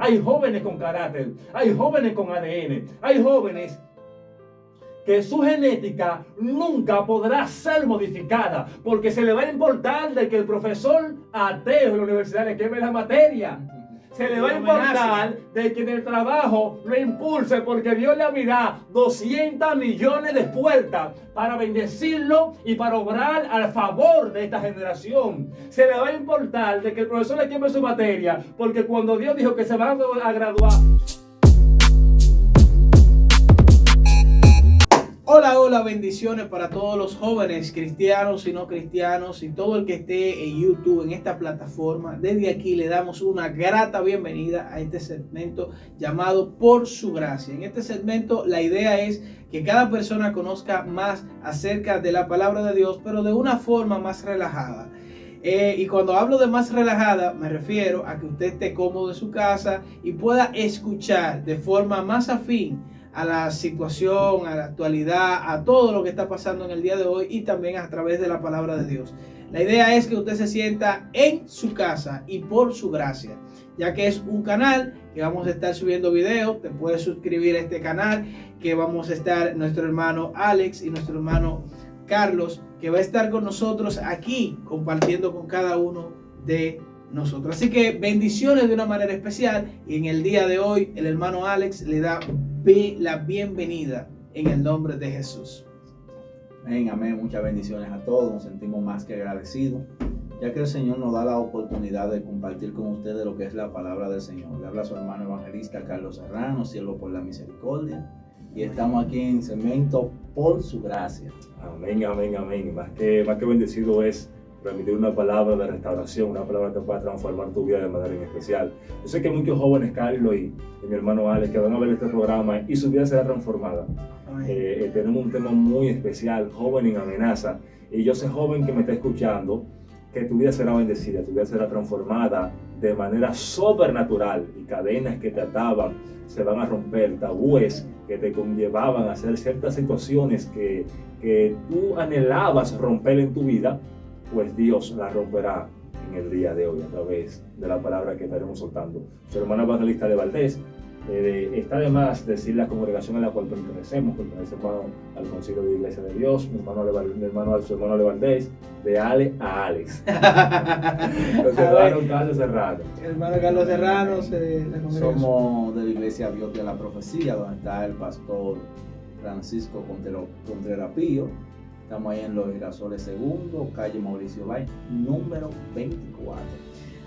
Hay jóvenes con carácter, hay jóvenes con ADN, hay jóvenes que su genética nunca podrá ser modificada, porque se le va a importar de que el profesor ateo de la universidad le queme la materia. Se le va a importar de que en el trabajo lo impulse, porque Dios le abrirá 200 millones de puertas para bendecirlo y para obrar al favor de esta generación. Se le va a importar de que el profesor le queme su materia, porque cuando Dios dijo que se van a graduar. Hola, hola, bendiciones para todos los jóvenes cristianos y no cristianos y todo el que esté en YouTube, en esta plataforma. Desde aquí le damos una grata bienvenida a este segmento llamado Por Su Gracia. En este segmento la idea es que cada persona conozca más acerca de la palabra de Dios, pero de una forma más relajada. Y cuando hablo de más relajada, me refiero a que usted esté cómodo en su casa y pueda escuchar de forma más afín a la situación, a la actualidad, a todo lo que está pasando en el día de hoy y también a través de la palabra de Dios. La idea es que usted se sienta en su casa y por su gracia, ya que es un canal que vamos a estar subiendo videos. Te puedes suscribir a este canal, que vamos a estar nuestro hermano Alex y nuestro hermano Carlos, que va a estar con nosotros aquí compartiendo con cada uno de nosotros. Así que bendiciones de una manera especial, y en el día de hoy el hermano Alex le da la bienvenida en el nombre de Jesús. Amén, amén. Muchas bendiciones a todos. Nos sentimos más que agradecidos, ya que el Señor nos da la oportunidad de compartir con ustedes lo que es la palabra del Señor. Le habla su hermano evangelista Carlos Serrano, siervo por la misericordia, y estamos aquí en segmento Por Su Gracia. Amén, amén, amén. Más que bendecido es transmitir una palabra de restauración, una palabra que pueda transformar tu vida de manera en especial. Yo sé que muchos jóvenes, Carlos y mi hermano Alex, que van a ver este programa y su vida será transformada. Tenemos un tema muy especial, joven en amenaza. Y yo sé, joven que me está escuchando, que tu vida será bendecida, tu vida será transformada de manera sobrenatural, y cadenas que te ataban se van a romper, tabúes que te conllevaban a hacer ciertas situaciones que tú anhelabas romper en tu vida, pues Dios la romperá en el día de hoy a través de la palabra que estaremos soltando. Su hermano evangelista de Valdés. Está de más decir la congregación a la cual pertenecemos al Concilio de Iglesia de Dios, su hermano de Valdés, de Ale a Alex. Los hermanos Carlos Serrano. Hermano Carlos Serrano, somos de la Iglesia Dios de la Profecía, donde está el pastor Francisco Contreras Pío. Estamos ahí en Los Girasoles Segundo, calle Mauricio Bay, número 24.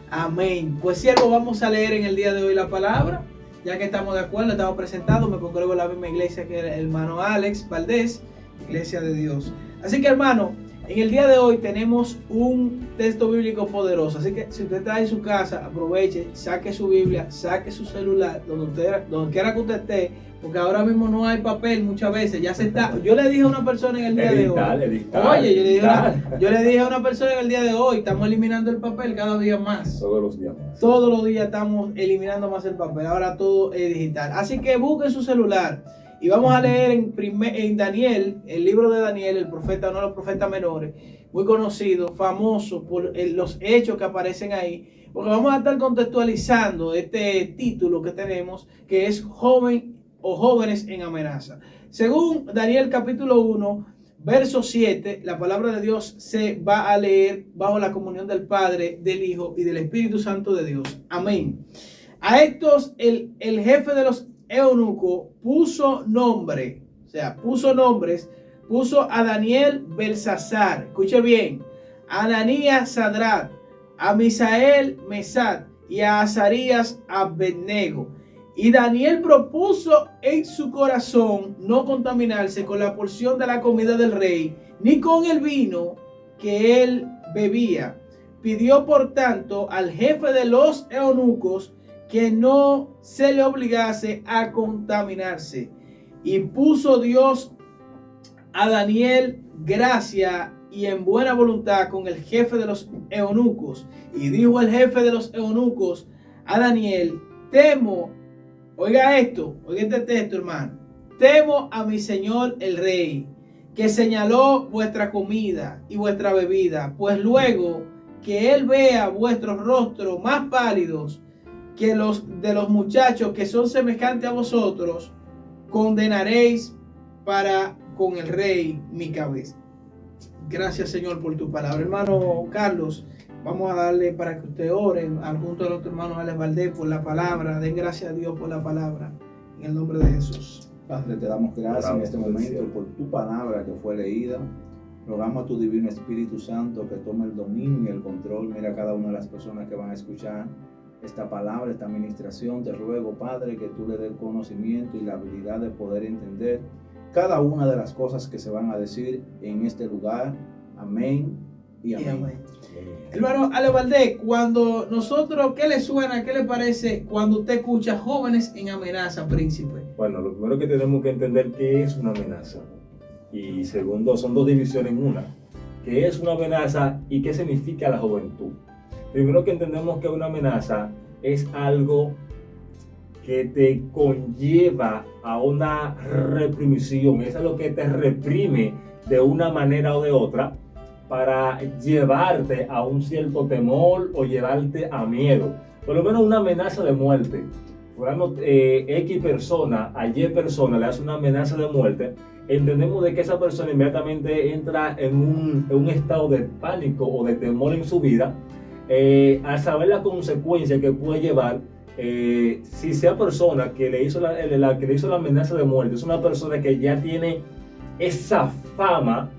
Amén. Pues siervo, vamos a leer en el día de hoy la palabra. Ya que estamos de acuerdo, estamos presentados, me congrego en la misma iglesia que el hermano Alex Valdés, Iglesia de Dios. Así que, hermano, en el día de hoy tenemos un texto bíblico poderoso. Así que si usted está en su casa, aproveche, saque su Biblia, saque su celular, donde quiera que usted esté, porque ahora mismo no hay papel muchas veces. Ya se está. Yo le dije a una persona en el día de hoy. Oye, yo le dije a una persona en el día de hoy, estamos eliminando el papel cada día más. Todos los días más. Todos los días estamos eliminando más el papel. Ahora todo es digital. Así que busquen su celular. Y vamos a leer en Daniel, el libro de Daniel, el profeta, uno de los profetas menores, muy conocido, famoso por los hechos que aparecen ahí, porque vamos a estar contextualizando este título que tenemos, que es Joven o Jóvenes en Amenaza. Según Daniel capítulo 1, verso 7, la palabra de Dios se va a leer bajo la comunión del Padre, del Hijo y del Espíritu Santo de Dios. Amén. A estos, el jefe de los eunuco puso nombres, puso a Daniel Belsasar, escuche bien, a Ananías Sadrat, a Misael Mesat y a Azarías Abednego. Y Daniel propuso en su corazón no contaminarse con la porción de la comida del rey, ni con el vino que él bebía. Pidió por tanto al jefe de los eunucos que no se le obligase a contaminarse. Y puso Dios a Daniel gracia y en buena voluntad con el jefe de los eunucos. Y dijo el jefe de los eunucos a Daniel: temo, oiga esto, oiga este texto, hermano, temo a mi señor el rey, que señaló vuestra comida y vuestra bebida, pues luego que él vea vuestros rostros más pálidos, que de los muchachos que son semejantes a vosotros, condenaréis para con el rey mi cabeza. Gracias, Señor, por tu palabra. Hermano Carlos, vamos a darle para que usted ore junto al otro hermano Alex Valdés por la palabra. Den gracias a Dios por la palabra. En el nombre de Jesús. Padre, te damos gracias en este momento por tu palabra que fue leída. Rogamos a tu divino Espíritu Santo que tome el dominio y el control. Mira a cada una de las personas que van a escuchar esta palabra, esta administración. Te ruego, Padre, que tú le des el conocimiento y la habilidad de poder entender cada una de las cosas que se van a decir en este lugar. Amén y amén. Hermano Ale Valdés, cuando nosotros, ¿qué le suena, qué le parece cuando usted escucha jóvenes en amenaza, príncipe? Bueno, lo primero que tenemos que entender qué es una amenaza. Y segundo, son dos divisiones en una. ¿Qué es una amenaza y qué significa la juventud? Primero que entendemos que una amenaza es algo que te conlleva a una reprimición, es algo que te reprime de una manera o de otra para llevarte a un cierto temor o llevarte a miedo. Por lo menos una amenaza de muerte. Por ejemplo, X persona, a Y persona le hace una amenaza de muerte, entendemos de que esa persona inmediatamente entra en un estado de pánico o de temor en su vida, al saber la consecuencia que puede llevar. Si sea persona que le hizo la amenaza de muerte es una persona que ya tiene esa fama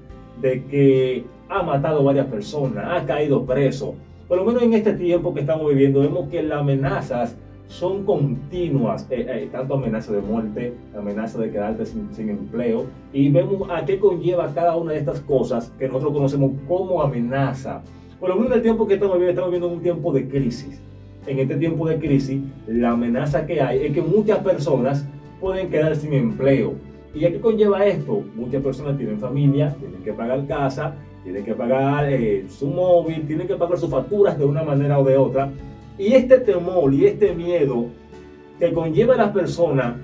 de que ha matado varias personas, ha caído preso. Por lo menos en este tiempo que estamos viviendo vemos que las amenazas son continuas, tanto amenaza de muerte, amenaza de quedarte sin empleo, y vemos a qué conlleva cada una de estas cosas que nosotros conocemos como amenaza. Por lo menos en el tiempo que estamos viviendo un tiempo de crisis. En este tiempo de crisis, la amenaza que hay es que muchas personas pueden quedar sin empleo. ¿Y a qué conlleva esto? Muchas personas tienen familia, tienen que pagar casa, tienen que pagar su móvil, tienen que pagar sus facturas de una manera o de otra. Y este temor y este miedo que conlleva a las personas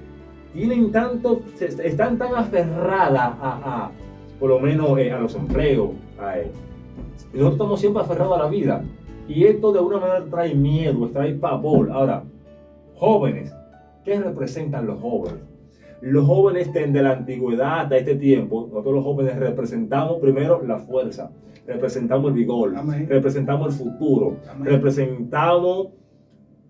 están tan aferradas por lo menos a los empleos. Y nosotros estamos siempre aferrados a la vida. Y esto de una manera trae miedo, trae pavor. Ahora, jóvenes, ¿qué representan los jóvenes? Los jóvenes desde la antigüedad a este tiempo, nosotros los jóvenes representamos primero la fuerza, representamos el vigor, Amén. Representamos el futuro, Amén. Representamos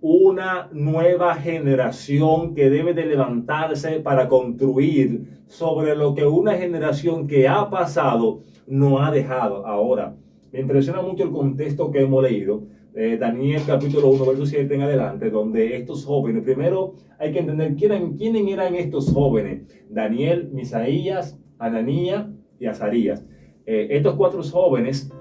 una nueva generación que debe de levantarse para construir sobre lo que una generación que ha pasado no ha dejado. Ahora, me impresiona mucho el contexto que hemos leído, Daniel capítulo 1, verso 7 en adelante, donde estos jóvenes, primero hay que entender quiénes eran estos jóvenes: Daniel, Misaías, Ananías y Azarías. Estos cuatro jóvenes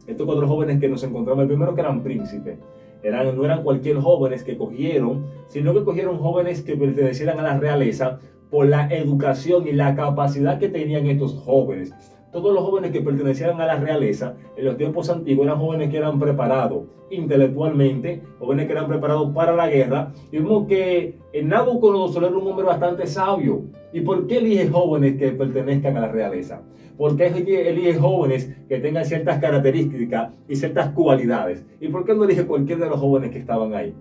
que nos encontramos, el primero que eran príncipes, no eran cualquier jóvenes que cogieron, sino que cogieron jóvenes que pertenecieran a la realeza por la educación y la capacidad que tenían estos jóvenes. Todos los jóvenes que pertenecieran a la realeza en los tiempos antiguos eran jóvenes que eran preparados intelectualmente, jóvenes que eran preparados para la guerra. Y vemos que Nabucodonosor era un hombre bastante sabio. ¿Y por qué elige jóvenes que pertenezcan a la realeza? ¿Por qué elige jóvenes que tengan ciertas características y ciertas cualidades? ¿Y por qué no elige cualquiera de los jóvenes que estaban ahí?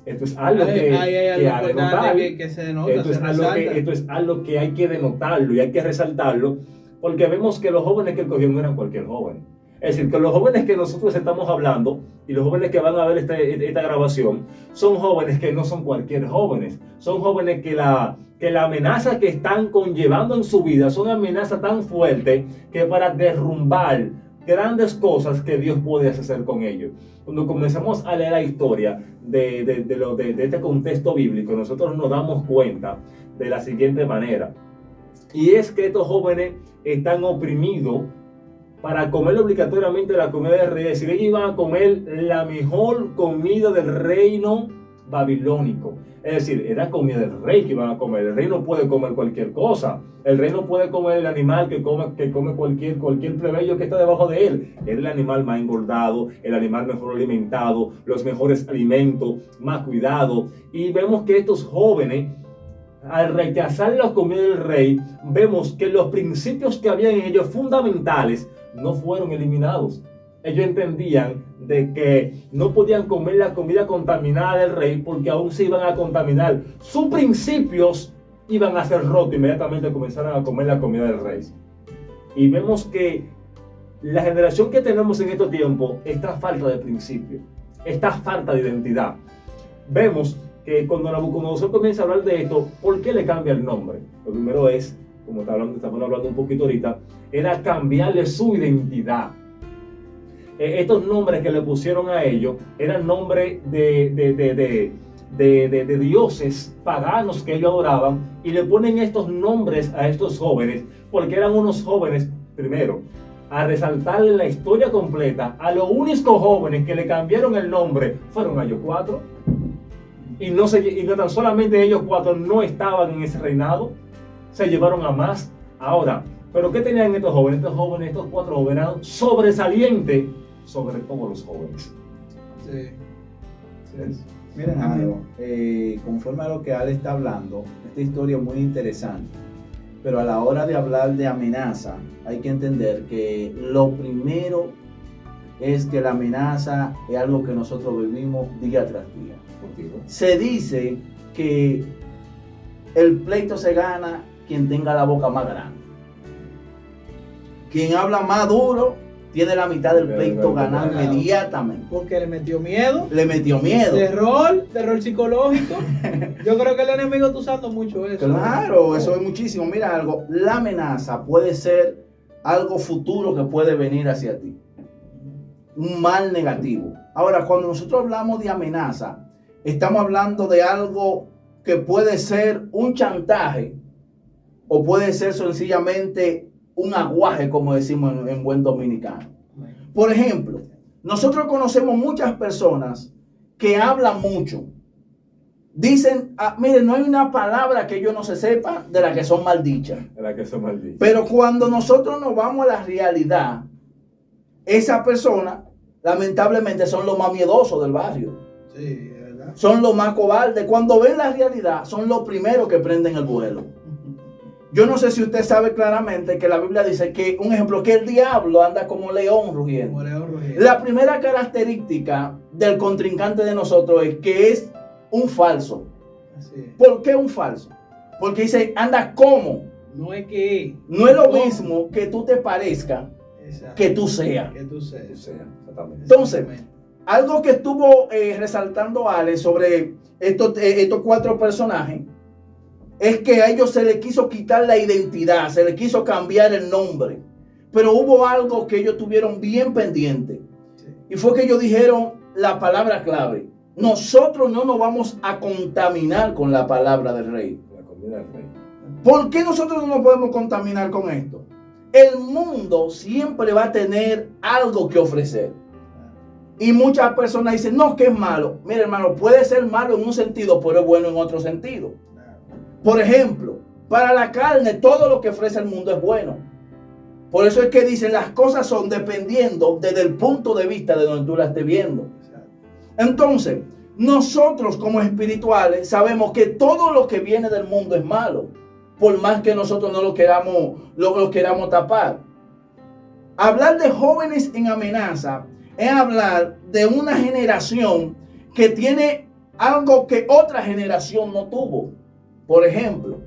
Esto es algo que se denota, esto es algo que hay que denotarlo y hay que resaltarlo, porque vemos que los jóvenes que él cogió no eran cualquier joven. Es decir, que los jóvenes que nosotros estamos hablando y los jóvenes que van a ver esta grabación son jóvenes que no son cualquier jóvenes. Son jóvenes que la amenaza que están conllevando en su vida son amenazas tan fuertes que para derrumbar grandes cosas que Dios puede hacer con ellos. Cuando comenzamos a leer la historia de este contexto bíblico, nosotros nos damos cuenta de la siguiente manera. Y es que estos jóvenes están oprimidos para comer obligatoriamente la comida del rey. Es decir, ellos iban a comer la mejor comida del reino babilónico. Es decir, era comida del rey que iban a comer. El rey no puede comer cualquier cosa. El rey no puede comer el animal que come cualquier plebeyo que está debajo de él. Es el animal más engordado, el animal mejor alimentado, los mejores alimentos, más cuidado. Y vemos que estos jóvenes, al rechazar la comida del rey, vemos que los principios que había en ellos fundamentales no fueron eliminados. ellos entendían de que no podían comer la comida contaminada del rey porque aún se iban a contaminar. Sus principios iban a ser rotos inmediatamente comenzaron a comer la comida del rey. Y vemos que la generación que tenemos en estos tiempos está falta de principio, está falta de identidad. Vemos que cuando Nabucodonosor comienza a hablar de esto, ¿por qué le cambia el nombre? Lo primero es, como estamos hablando un poquito ahorita, era cambiarle su identidad. Estos nombres que le pusieron a ellos eran nombres de dioses paganos que ellos adoraban, y le ponen estos nombres a estos jóvenes porque eran unos jóvenes, primero, a resaltarle la historia completa, a los únicos jóvenes que le cambiaron el nombre fueron a ellos 4, y no tan solamente ellos 4 no estaban en ese reinado, se llevaron a más. Ahora, ¿pero qué tenían estos jóvenes? Estos 4 jóvenes eran sobresalientes sobre todos los jóvenes. Sí. ¿Sí? Miren algo, conforme a lo que Ale está hablando, esta historia es muy interesante, pero a la hora de hablar de amenaza, hay que entender que lo primero es que la amenaza es algo que nosotros vivimos día tras día. Se dice que el pleito se gana quien tenga la boca más grande. Quien habla más duro tiene la mitad del pleito ganado inmediatamente. Porque le metió miedo. Le metió miedo. Terror psicológico. Yo creo que el enemigo está usando mucho eso. Claro, eso es muchísimo. Mira algo, la amenaza puede ser algo futuro que puede venir hacia ti. Un mal negativo. Ahora, cuando nosotros hablamos de amenaza, estamos hablando de algo que puede ser un chantaje o puede ser sencillamente un aguaje, como decimos en buen dominicano. Por ejemplo, nosotros conocemos muchas personas que hablan mucho. Dicen, miren, no hay una palabra que yo no se sepa de la que son maldichas. Pero cuando nosotros nos vamos a la realidad, esa persona, lamentablemente, son los más miedosos del barrio. Sí, ¿verdad? Son los más cobardes. Cuando ven la realidad, son los primeros que prenden el vuelo. Yo no sé si usted sabe claramente que la Biblia dice que, un ejemplo, que el diablo anda como león rugiendo. Como león rugiendo. La primera característica del contrincante de nosotros es que es un falso. Así es. ¿Por qué un falso? Porque dice, anda como. No es que. No es lo mismo que tú te parezcas que tú seas. Que tú seas. Exactamente. Entonces, algo que estuvo resaltando Ale sobre estos 4 personajes es que a ellos se les quiso quitar la identidad, se les quiso cambiar el nombre. Pero hubo algo que ellos tuvieron bien pendiente. Sí. Y fue que ellos dijeron la palabra clave. Nosotros no nos vamos a contaminar con la palabra del rey. La comida del rey. ¿Por qué nosotros no nos podemos contaminar con esto? El mundo siempre va a tener algo que ofrecer. Y muchas personas dicen, no, que es malo. Mira, hermano, puede ser malo en un sentido, pero es bueno en otro sentido. Por ejemplo, para la carne, todo lo que ofrece el mundo es bueno. Por eso es que dicen, las cosas son dependiendo desde el punto de vista de donde tú la estés viendo. Entonces, nosotros como espirituales sabemos que todo lo que viene del mundo es malo, por más que nosotros no lo queramos tapar. Hablar de jóvenes en amenaza es hablar de una generación que tiene algo que otra generación no tuvo. Por ejemplo,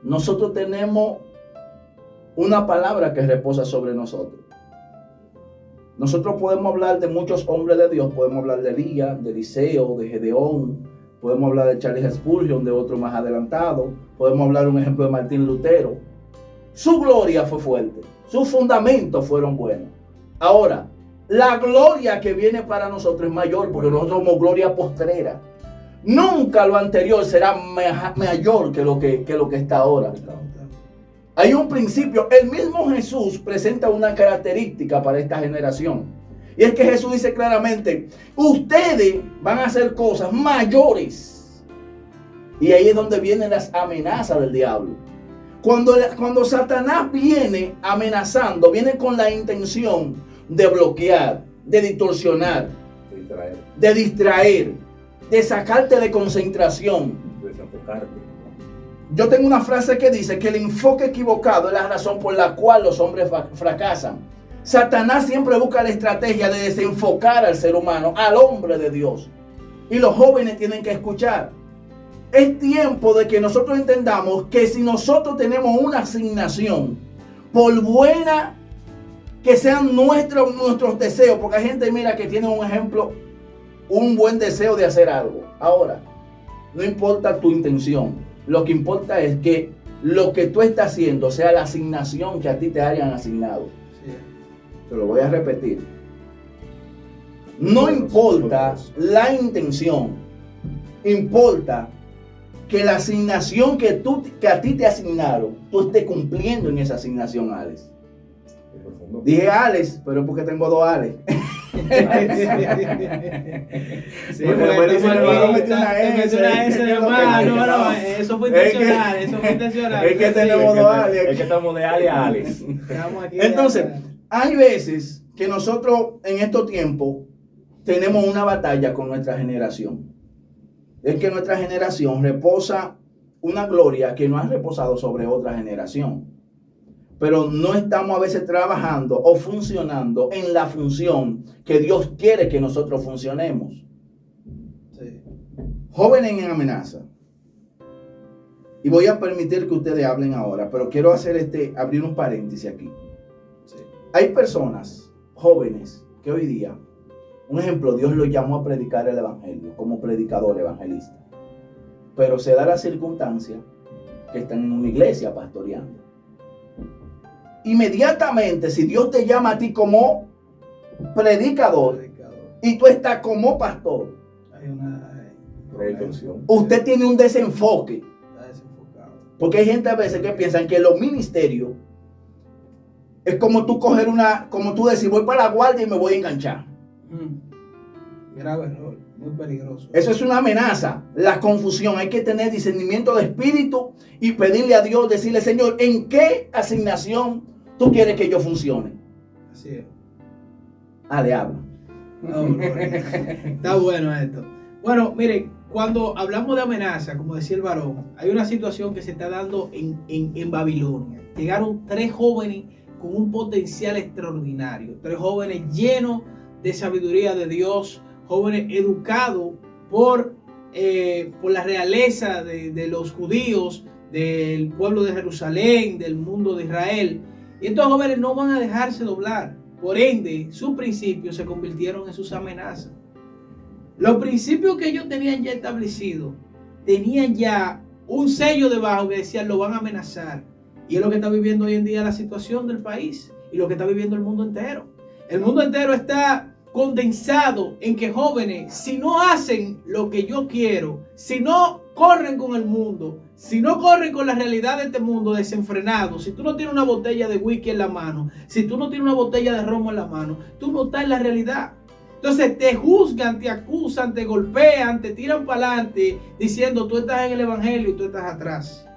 nosotros tenemos una palabra que reposa sobre nosotros. Nosotros podemos hablar de muchos hombres de Dios, podemos hablar de Elías, de Eliseo, de Gedeón, podemos hablar de Charles Spurgeon, de otro más adelantado, podemos hablar un ejemplo de Martín Lutero. Su gloria fue fuerte, sus fundamentos fueron buenos. Ahora, la gloria que viene para nosotros es mayor porque nosotros somos gloria postrera. Nunca lo anterior será mayor que lo que está ahora. Hay un principio. El mismo Jesús presenta una característica para esta generación. Y es que Jesús dice claramente, ustedes van a hacer cosas mayores. Y ahí es donde vienen las amenazas del diablo. Cuando Satanás viene amenazando, viene con la intención de bloquear, de distorsionar, de distraer, de sacarte de concentración. Desenfocarte. Yo tengo una frase que dice que el enfoque equivocado es la razón por la cual los hombres fracasan. Satanás siempre busca la estrategia de desenfocar al ser humano, al hombre de Dios. Y los jóvenes tienen que escuchar. Es tiempo de que nosotros entendamos que si nosotros tenemos una asignación, por buena que sean nuestros deseos, porque hay gente, mira, que tiene un ejemplo, un buen deseo de hacer algo. Ahora, no importa tu intención, lo que importa es que lo que tú estás haciendo sea la asignación que a ti te hayan asignado. Sí. Te lo voy a repetir. No importa la intención, importa que la asignación que a ti te asignaron, tú estés cumpliendo en esa asignación, Alex. Dije Alex, pero porque tengo dos Alex. Sí, bueno, eso fue intencional, Es que tenemos dos Alex. Es que estamos de Ale a Alex. Entonces, hay veces que nosotros en estos tiempos tenemos una batalla con nuestra generación. Es que nuestra generación reposa una gloria que no ha reposado sobre otra generación. Pero no estamos a veces trabajando o funcionando en la función que Dios quiere que nosotros funcionemos. Sí. Jóvenes en amenaza. Y voy a permitir que ustedes hablen ahora, pero quiero abrir un paréntesis aquí. Sí. Hay personas, jóvenes, que hoy día, un ejemplo, Dios los llamó a predicar el evangelio como predicador evangelista. Pero se da la circunstancia que están en una iglesia pastoreando. Inmediatamente, si Dios te llama a ti como predicador y tú estás como pastor, usted tiene un desenfoque. Porque hay gente a veces que piensan que los ministerios es como tú coger como tú decir, voy para la guardia y me voy a enganchar. Grave error, muy peligroso. Eso es una amenaza, la confusión. Hay que tener discernimiento de espíritu y pedirle a Dios, decirle, Señor, ¿en qué asignación tú quieres que yo funcione? Así es. Ale, habla. Está bueno esto. Bueno, miren, cuando hablamos de amenaza, como decía el varón, hay una situación que se está dando en Babilonia. Llegaron 3 jóvenes con un potencial extraordinario. 3 jóvenes llenos de sabiduría de Dios, jóvenes educados por la realeza de los judíos, del pueblo de Jerusalén, del mundo de Israel. Y estos jóvenes no van a dejarse doblar. Por ende, sus principios se convirtieron en sus amenazas. Los principios que ellos tenían ya establecidos, tenían ya un sello debajo que decía, lo van a amenazar. Y es lo que está viviendo hoy en día la situación del país y lo que está viviendo el mundo entero. El mundo entero está condensado en que jóvenes, si no hacen lo que yo quiero, si no corren con el mundo, si no corren con la realidad de este mundo desenfrenado, si tú no tienes una botella de whisky en la mano, si tú no tienes una botella de romo en la mano, tú no estás en la realidad. Entonces te juzgan, te acusan, te golpean, te tiran para adelante diciendo tú estás en el evangelio y tú estás atrás.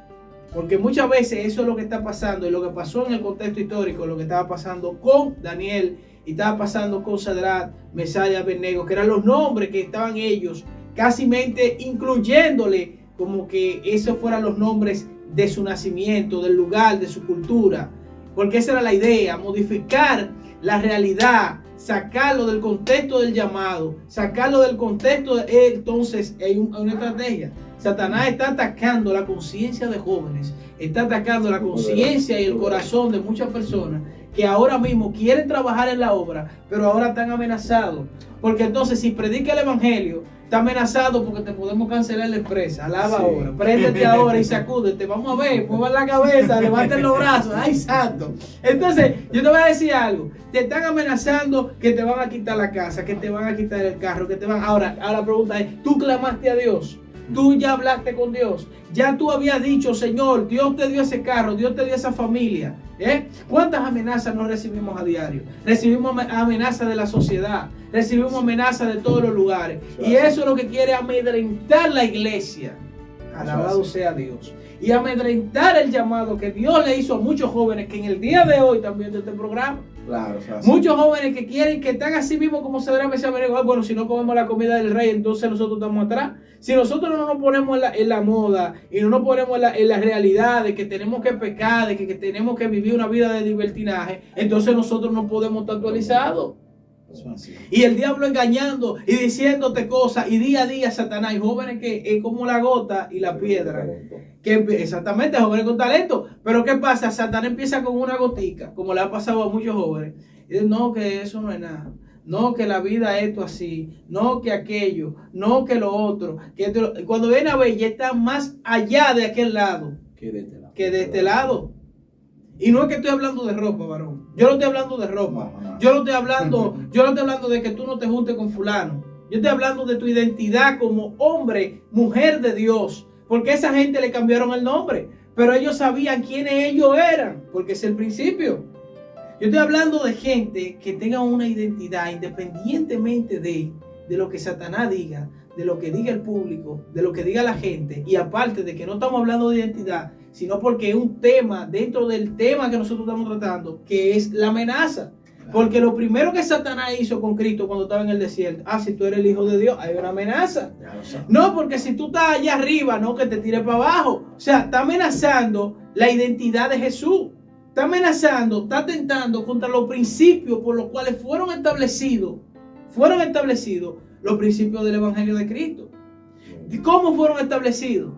Porque muchas veces eso es lo que está pasando y lo que pasó en el contexto histórico, lo que estaba pasando con Daniel y estaba pasando con Sadrach, Mesach y Abednego, que eran los nombres que estaban ellos casi incluyéndole como que esos fueran los nombres de su nacimiento, del lugar, de su cultura. Porque esa era la idea, modificar la realidad, sacarlo del contexto del llamado, sacarlo del contexto entonces hay una estrategia. Satanás está atacando la conciencia de jóvenes, está atacando la conciencia y el corazón de muchas personas que ahora mismo quieren trabajar en la obra, pero ahora están amenazados. Porque entonces si predica el evangelio, está amenazado porque te podemos cancelar la empresa. Alaba sí. Ahora, préndete ahora y sacúdete. Vamos a ver, muevan la cabeza, levanten los brazos. ¡Ay, santo! Entonces, yo te voy a decir algo. Te están amenazando que te van a quitar la casa, que te van a quitar el carro, que te van... Ahora la pregunta es, ¿tú clamaste a Dios? Tú ya hablaste con Dios. Ya tú habías dicho, Señor, Dios te dio ese carro, Dios te dio esa familia. ¿Cuántas amenazas no recibimos a diario? Recibimos amenazas de la sociedad, recibimos amenazas de todos los lugares. Y eso es lo que quiere amedrentar la iglesia. Alabado sea Dios. Y amedrentar el llamado que Dios le hizo a muchos jóvenes que en el día de hoy también de este programa. Claro, o sea, Muchos jóvenes que quieren, que están así mismo como se debe saber, bueno, si no comemos la comida del rey, entonces nosotros estamos atrás. Si nosotros no nos ponemos en la moda y no nos ponemos en la realidad de que tenemos que pecar, de que tenemos que vivir una vida de libertinaje, entonces nosotros no podemos estar actualizados. Y el diablo engañando y diciéndote cosas, y día a día Satanás, y jóvenes que es como la gota y la piedra, que exactamente, jóvenes con talento, pero ¿qué pasa? Satanás empieza con una gotica, como le ha pasado a muchos jóvenes, y dicen, no, que eso no es nada, no, que la vida es esto así, no, que aquello, no, que lo otro, cuando viene a ver, ya está más allá de aquel lado que de este lado. que de este lado. Y no es que estoy hablando de ropa, varón. Yo no estoy hablando de ropa. Yo no estoy hablando de que tú no te juntes con fulano. Yo estoy hablando de tu identidad como hombre, mujer de Dios. Porque a esa gente le cambiaron el nombre. Pero ellos sabían quiénes ellos eran. Porque es el principio. Yo estoy hablando de gente que tenga una identidad independientemente de lo que Satanás diga, de lo que diga el público, de lo que diga la gente. Y aparte de que no estamos hablando de identidad, sino porque es un tema dentro del tema que nosotros estamos tratando, que es la amenaza. Porque lo primero que Satanás hizo con Cristo cuando estaba en el desierto, si tú eres el Hijo de Dios, hay una amenaza. No, porque si tú estás allá arriba, no, que te tires para abajo. O sea, está amenazando la identidad de Jesús. Está amenazando, está atentando contra los principios por los cuales fueron establecidos los principios del Evangelio de Cristo. ¿Cómo fueron establecidos?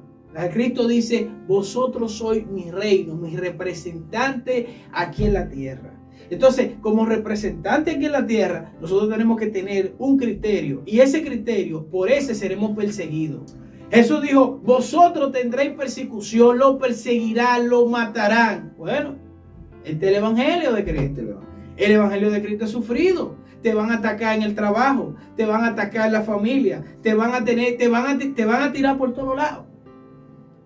Cristo dice, vosotros sois mi reino, mi representante aquí en la tierra. Entonces, como representante aquí en la tierra, nosotros tenemos que tener un criterio. Y ese criterio, por ese seremos perseguidos. Jesús dijo, vosotros tendréis persecución, lo perseguirán, lo matarán. Bueno, este es el Evangelio de Cristo. El Evangelio de Cristo es sufrido. Te van a atacar en el trabajo, te van a atacar en la familia, te van a tirar por todos lados.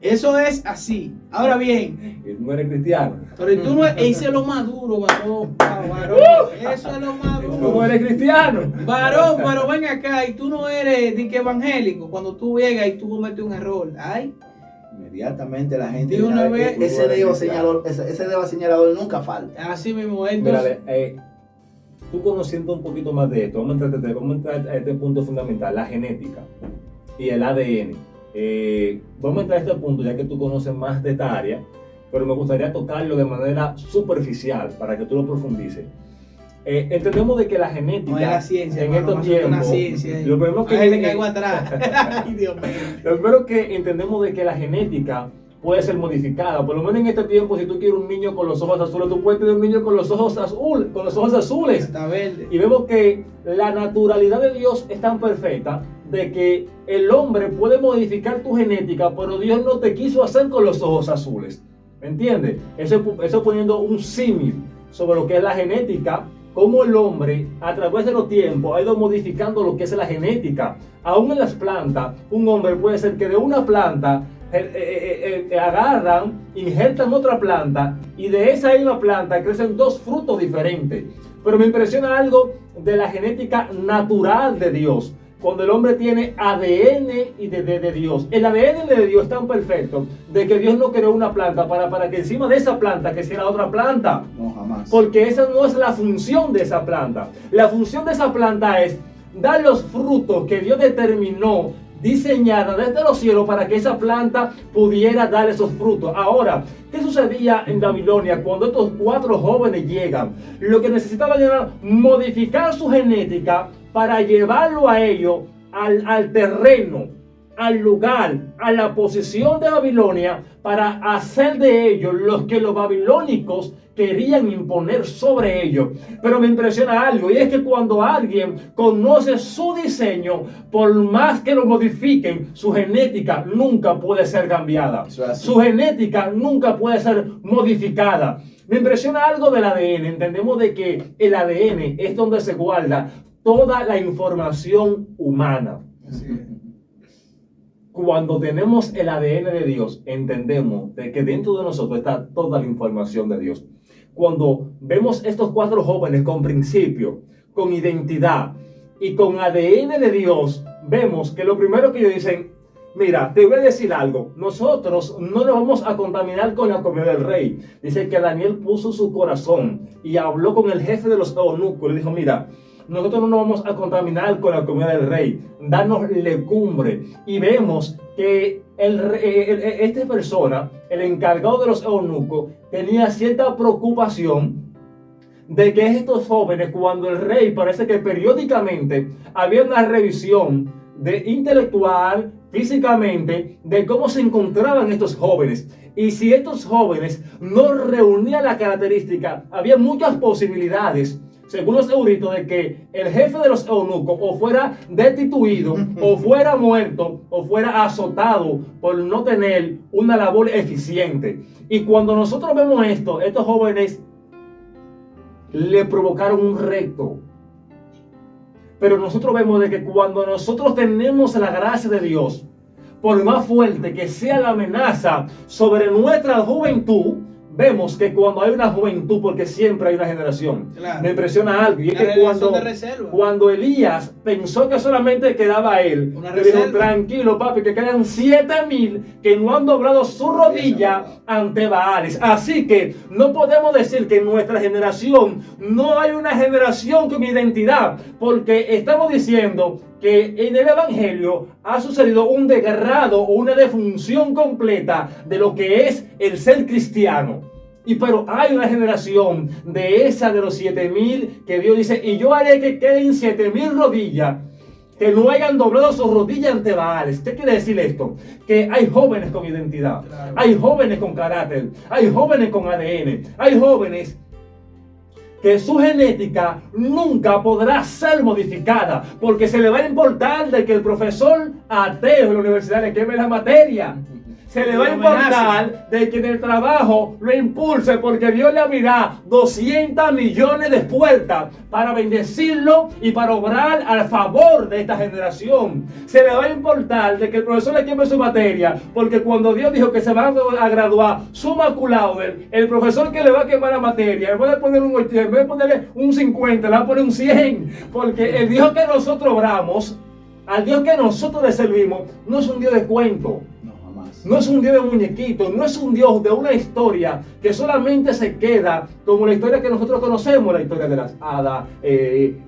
Eso es así. Ahora bien, y tú no eres cristiano. Pero tú no, ese es lo más duro, varón. Eso es lo más duro. Tú no eres cristiano. Varón, pero ven acá y tú no eres de que evangélico. Cuando tú llegas y tú cometes un error, inmediatamente la gente de una vez, ese dedo señalador nunca falta. Así mismo. Entonces, tú conociendo un poquito más de esto, vamos a entrar a este punto fundamental, la genética y el ADN. Vamos a entrar a este punto ya que tú conoces más de esta área, pero me gustaría tocarlo de manera superficial para que tú lo profundices. Entendemos de que la genética no es la ciencia, en estos tiempos, lo primero que le caigo atrás. Ay, Dios mío. Lo primero que entendemos de que la genética puede ser modificada. Por lo menos en este tiempo, si tú quieres un niño con los ojos azules, tú puedes tener un niño con los ojos azules. Está verde. Y vemos que la naturalidad de Dios es tan perfecta de que el hombre puede modificar tu genética, pero Dios no te quiso hacer con los ojos azules. ¿Me entiendes? Eso poniendo un símil sobre lo que es la genética, cómo el hombre a través de los tiempos ha ido modificando lo que es la genética. Aún en las plantas, un hombre puede ser que de una planta agarran, injertan otra planta y de esa misma planta crecen dos frutos diferentes. Pero me impresiona algo de la genética natural de Dios. Cuando el hombre tiene ADN y de Dios. El ADN de Dios es tan perfecto de que Dios no creó una planta para que encima de esa planta creciera otra planta. No, jamás. Porque esa no es la función de esa planta. La función de esa planta es dar los frutos que Dios determinó, diseñada desde los cielos para que esa planta pudiera dar esos frutos. Ahora, ¿qué sucedía en Babilonia cuando estos 4 jóvenes llegan? Lo que necesitaban era modificar su genética para llevarlo a ellos al terreno, al lugar, a la posición de Babilonia, para hacer de ellos los que los babilónicos querían imponer sobre ellos. Pero me impresiona algo, y es que cuando alguien conoce su diseño, por más que lo modifiquen, su genética nunca puede ser cambiada. Su genética nunca puede ser modificada. Me impresiona algo del ADN. Entendemos de que el ADN es donde se guarda toda la información humana. Cuando tenemos el ADN de Dios, entendemos de que dentro de nosotros está toda la información de Dios. Cuando vemos estos 4 jóvenes con principio, con identidad y con ADN de Dios, vemos que lo primero que ellos dicen, Mira, te voy a decir algo. Nosotros no nos vamos a contaminar con la comida del rey. Dice que Daniel puso su corazón y habló con el jefe de los eunucos. Le dijo, mira, nosotros no nos vamos a contaminar con la comida del rey. Danos legumbre. Y vemos que esta persona, el encargado de los eunucos, tenía cierta preocupación de que estos jóvenes, cuando el rey, parece que periódicamente había una revisión de intelectual, físicamente, de cómo se encontraban estos jóvenes. Y si estos jóvenes no reunían la característica, había muchas posibilidades, según los eruditos, de que el jefe de los eunucos o fuera destituido, o fuera muerto, o fuera azotado por no tener una labor eficiente. Y cuando nosotros vemos esto, estos jóvenes le provocaron un reto. Pero nosotros vemos de que cuando nosotros tenemos la gracia de Dios, por más fuerte que sea la amenaza sobre nuestra juventud, vemos que cuando hay una juventud, porque siempre hay una generación, Claro. me impresiona algo, y es que cuando Elías pensó que solamente quedaba él, le dijo, tranquilo papi, que quedan 7,000 que no han doblado su rodilla ante Baales. Así que no podemos decir que en nuestra generación no hay una generación con identidad, porque estamos diciendo que en el Evangelio ha sucedido un degrado o una defunción completa de lo que es el ser cristiano. Pero hay una generación de esa de los 7,000 que Dios dice, y yo haré que queden 7,000 rodillas que no hayan doblado sus rodillas ante Baales. ¿Qué quiere decir esto? Que hay jóvenes con identidad, claro. Hay jóvenes con carácter, hay jóvenes con ADN, hay jóvenes que su genética nunca podrá ser modificada, porque se le va a importar de que el profesor ateo en la universidad le queme la materia. Se le va a importar de que en el trabajo lo impulse, porque Dios le abrirá 200 millones de puertas para bendecirlo y para obrar al favor de esta generación. Se le va a importar de que el profesor le queme su materia, porque cuando Dios dijo que se va a graduar summa cum laude, el profesor que le va a quemar la materia, en vez de poner un 80, en vez de ponerle un 50, le va a poner un 100, porque el Dios que nosotros obramos, al Dios que nosotros le servimos, no es un Dios de cuento. No es un Dios de muñequitos, no es un Dios de una historia que solamente se queda como la historia que nosotros conocemos, la historia de las hadas,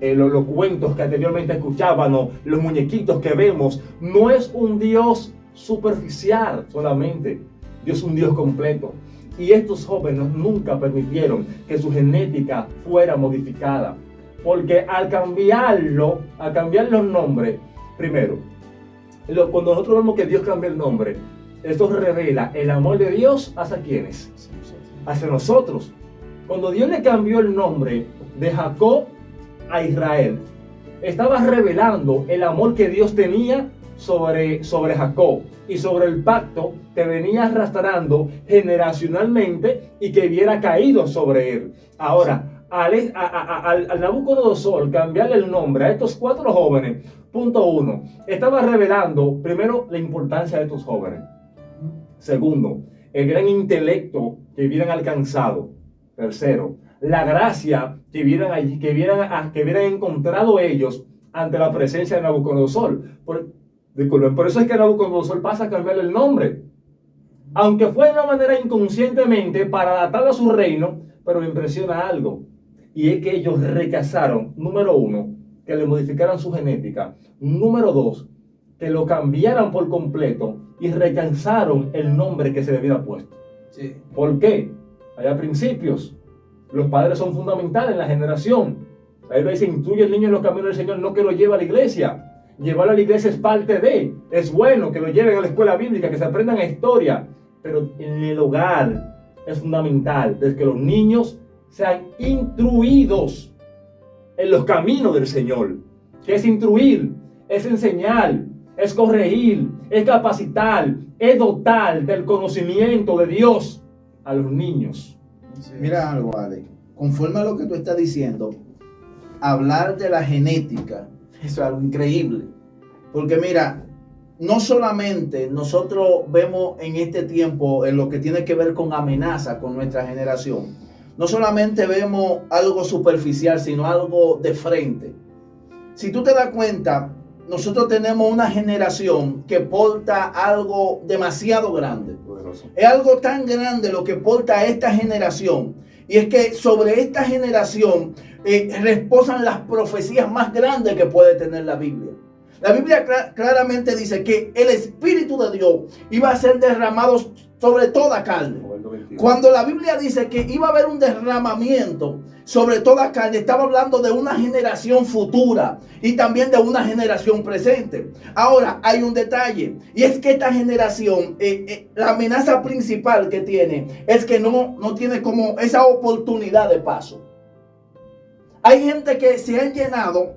los cuentos que anteriormente escuchábamos, los muñequitos que vemos. No es un Dios superficial solamente, Dios es un Dios completo. Y estos jóvenes nunca permitieron que su genética fuera modificada, porque al cambiar los nombres, primero, cuando nosotros vemos que Dios cambia el nombre, esto revela el amor de Dios hacia quienes, hacia nosotros. Cuando Dios le cambió el nombre de Jacob a Israel, estaba revelando el amor que Dios tenía sobre Jacob y sobre el pacto que venía arrastrando generacionalmente y que hubiera caído sobre él. Ahora, al Nabucodonosor cambiarle el nombre a estos 4 jóvenes, punto 1, estaba revelando primero la importancia de estos jóvenes. Segundo, el gran intelecto que hubieran alcanzado. Tercero, la gracia que hubieran encontrado ellos ante la presencia de Nabucodonosor. Por eso es que Nabucodonosor pasa a cambiarle el nombre, aunque fue de una manera inconscientemente para adaptarlo a su reino. Pero me impresiona algo, y es que ellos rechazaron, número 1, que le modificaran su genética. Número 2, que lo cambiaran por completo y rechazaron el nombre que se le hubiera puesto. Sí. ¿Por qué? Hay principios. Los padres son fundamentales en la generación. Ahí dice, instruye al niño en los caminos del Señor, no que lo lleve a la iglesia. Llevarlo a la iglesia es parte de. Es bueno que lo lleven a la escuela bíblica, que se aprendan historia. Pero en el hogar es fundamental de que los niños sean instruidos en los caminos del Señor. ¿Qué es instruir? Es enseñar, es corregir, es capacitar, es dotar del conocimiento de Dios a los niños. Mira algo, Ale, conforme a lo que tú estás diciendo, hablar de la genética, eso es algo increíble. Porque mira, no solamente nosotros vemos en este tiempo en lo que tiene que ver con amenaza con nuestra generación, no solamente vemos algo superficial, sino algo de frente. Si tú te das cuenta, nosotros tenemos una generación que porta algo demasiado grande. Poderoso. Es algo tan grande lo que porta esta generación. Y es que sobre esta generación reposan las profecías más grandes que puede tener la Biblia. La Biblia claramente dice que el Espíritu de Dios iba a ser derramado sobre toda carne. Cuando la Biblia dice que iba a haber un derramamiento sobre toda carne, estaba hablando de una generación futura y también de una generación presente. Ahora, hay un detalle, y es que esta generación, la amenaza principal que tiene es que no tiene como esa oportunidad de paso. Hay gente que se han llenado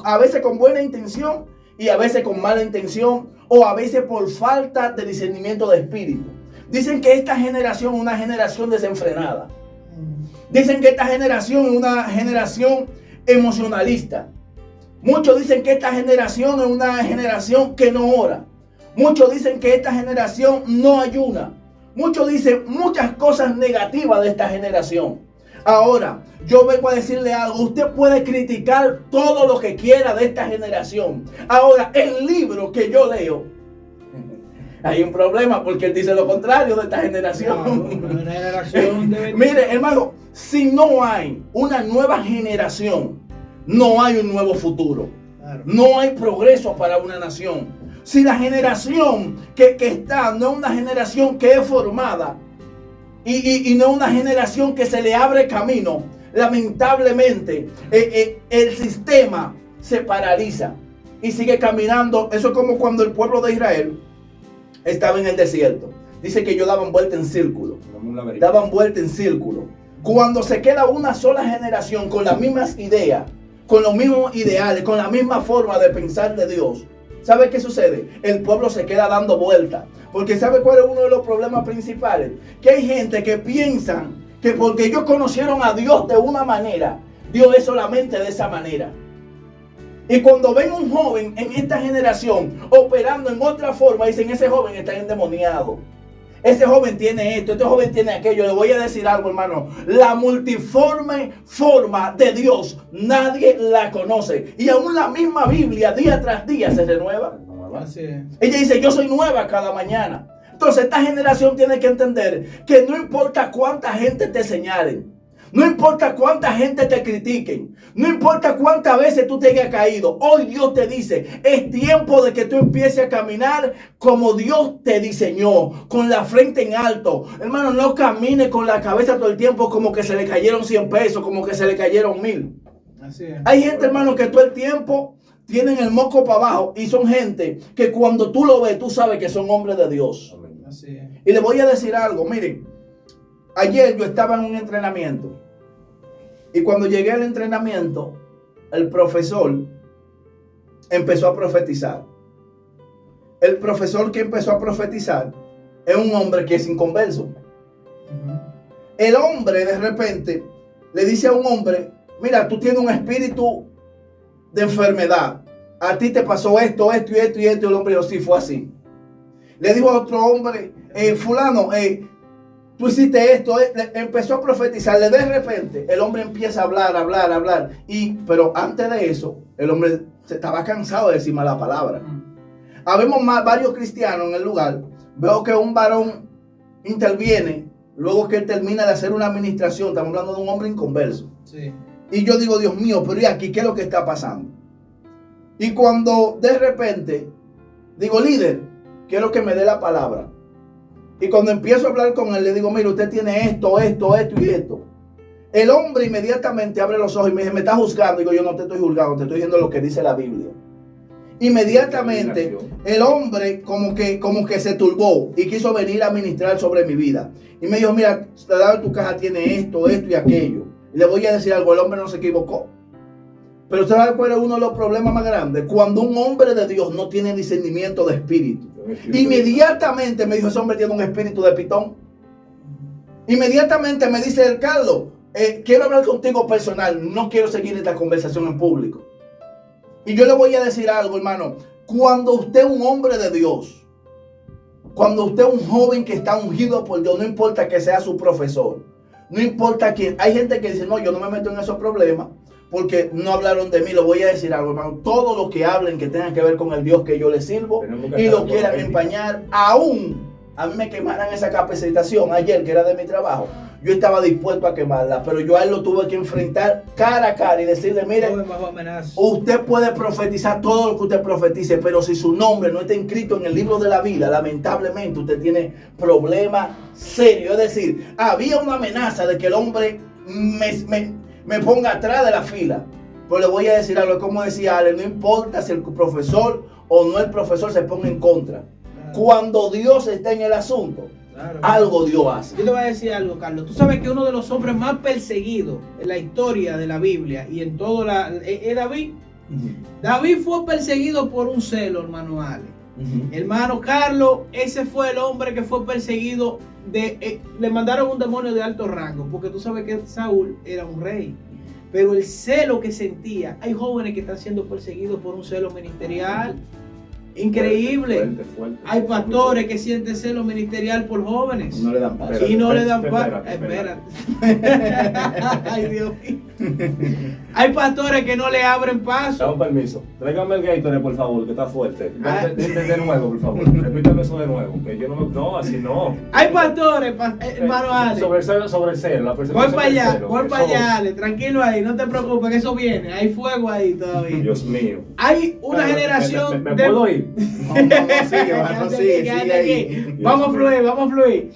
a veces con buena intención y a veces con mala intención, o a veces por falta de discernimiento de espíritu. Dicen que esta generación es una generación desenfrenada. Dicen que esta generación es una generación emocionalista. Muchos dicen que esta generación es una generación que no ora. Muchos dicen que esta generación no ayuna. Muchos dicen muchas cosas negativas de esta generación. Ahora, yo vengo a decirle algo. Usted puede criticar todo lo que quiera de esta generación. Ahora, el libro que yo leo, hay un problema porque él dice lo contrario de esta generación. Una generación de... Mire, hermano, si no hay una nueva generación, no hay un nuevo futuro. Claro. No hay progreso para una nación. Si la generación que está no es una generación que es formada y no es una generación que se le abre camino, lamentablemente el sistema se paraliza y sigue caminando. Eso es como cuando el pueblo de Israel estaba en el desierto. Dice que ellos daban vuelta en círculo. Daban vuelta en círculo. Cuando se queda una sola generación con las mismas ideas, con los mismos ideales, con la misma forma de pensar de Dios, ¿sabe qué sucede? El pueblo se queda dando vuelta. Porque ¿sabe cuál es uno de los problemas principales? Que hay gente que piensan que porque ellos conocieron a Dios de una manera, Dios es solamente de esa manera. Y cuando ven un joven en esta generación operando en otra forma, dicen, ese joven está endemoniado. Ese joven tiene esto, este joven tiene aquello. Le voy a decir algo, hermano. La multiforme forma de Dios, nadie la conoce. Y aún la misma Biblia, día tras día, se renueva. Así es. Ella dice, yo soy nueva cada mañana. Entonces esta generación tiene que entender que no importa cuánta gente te señalen, no importa cuánta gente te critiquen, no importa cuántas veces tú te hayas caído, hoy Dios te dice, es tiempo de que tú empieces a caminar como Dios te diseñó, con la frente en alto. Hermano, no camine con la cabeza todo el tiempo como que se le cayeron 100 pesos, como que se le cayeron 1000. Así es. Hay gente, hermano, que todo el tiempo tienen el moco para abajo y son gente que cuando tú lo ves, tú sabes que son hombres de Dios. Así es. Y le voy a decir algo, miren, ayer yo estaba en un entrenamiento y cuando llegué al entrenamiento, el profesor empezó a profetizar. El profesor que empezó a profetizar es un hombre que es inconverso. El hombre de repente le dice a un hombre, mira, tú tienes un espíritu de enfermedad. A ti te pasó esto, esto y esto y esto. Y el hombre dijo, sí, fue así. Le dijo a otro hombre, fulano, tú hiciste esto. Empezó a profetizarle. De repente, el hombre empieza a hablar. Pero antes de eso, el hombre se estaba cansado de decir mala palabra. Habemos varios cristianos en el lugar. Veo que un varón interviene. Luego que él termina de hacer una administración. Estamos hablando de un hombre inconverso. Sí. Y yo digo, Dios mío, pero ¿y aquí qué es lo que está pasando? Y cuando de repente digo, líder, quiero que me dé la palabra. Y cuando empiezo a hablar con él, le digo, mire, usted tiene esto y esto. El hombre inmediatamente abre los ojos y me dice, me está juzgando. Digo, yo no te estoy juzgando, te estoy diciendo lo que dice la Biblia. Inmediatamente el hombre como que se turbó y quiso venir a ministrar sobre mi vida. Y me dijo, mira, tu caja tiene esto y aquello. Y le voy a decir algo, el hombre no se equivocó. Pero usted sabe cuál es uno de los problemas más grandes. Cuando un hombre de Dios no tiene discernimiento de espíritu. Inmediatamente me dijo, ese hombre tiene un espíritu de pitón. Inmediatamente me dice, Carlos, quiero hablar contigo personal. No quiero seguir esta conversación en público. Y yo le voy a decir algo, hermano. Cuando usted es un hombre de Dios, cuando usted es un joven que está ungido por Dios, no importa que sea su profesor, no importa quién. Hay gente que dice, no, yo no me meto en esos problemas porque no hablaron de mí. Le voy a decir algo, hermano. Todo lo que hablen que tengan que ver con el Dios que yo le sirvo y lo quieran empañar, aún a mí me quemaran esa capacitación ayer, que era de mi trabajo. Yo estaba dispuesto a quemarla, pero yo a él lo tuve que enfrentar cara a cara y decirle, mire, usted puede profetizar todo lo que usted profetice, pero si su nombre no está inscrito en el libro de la vida, lamentablemente usted tiene problemas serios. Es decir, había una amenaza de que el hombre me ponga atrás de la fila. Pero le voy a decir algo, como decía Ale, no importa si el profesor o no el profesor se ponga en contra. Cuando Dios está en el asunto, claro, algo Dios hace. Yo te voy a decir algo, Carlos. Tú sabes que uno de los hombres más perseguidos en la historia de la Biblia y en todo es David. David fue perseguido por un celo, hermano Ale. Hermano Carlos, ese fue el hombre que fue perseguido. Le mandaron un demonio de alto rango, porque tú sabes que Saúl era un rey. Pero el celo que sentía, hay jóvenes que están siendo perseguidos por un celo ministerial. Increíble. Fuerte. Hay pastores que sienten celo ministerial por jóvenes. No le dan paz. Y no le dan paz. Espérate. Ay, Dios mío. Hay pastores que no le abren paso. Da un permiso. Tráigame el Gatorade, por favor, que está fuerte. De nuevo, por favor. Repítame eso de nuevo. Que yo no, así no. Hay pastores, hermano Ale. Sobre el celo, la voy para allá, Ale. Tranquilo ahí, no te preocupes, que eso viene. Hay fuego ahí todavía. Dios mío. Hay una generación. ¿Me puedo ir? No, sigue. Vamos a fluir.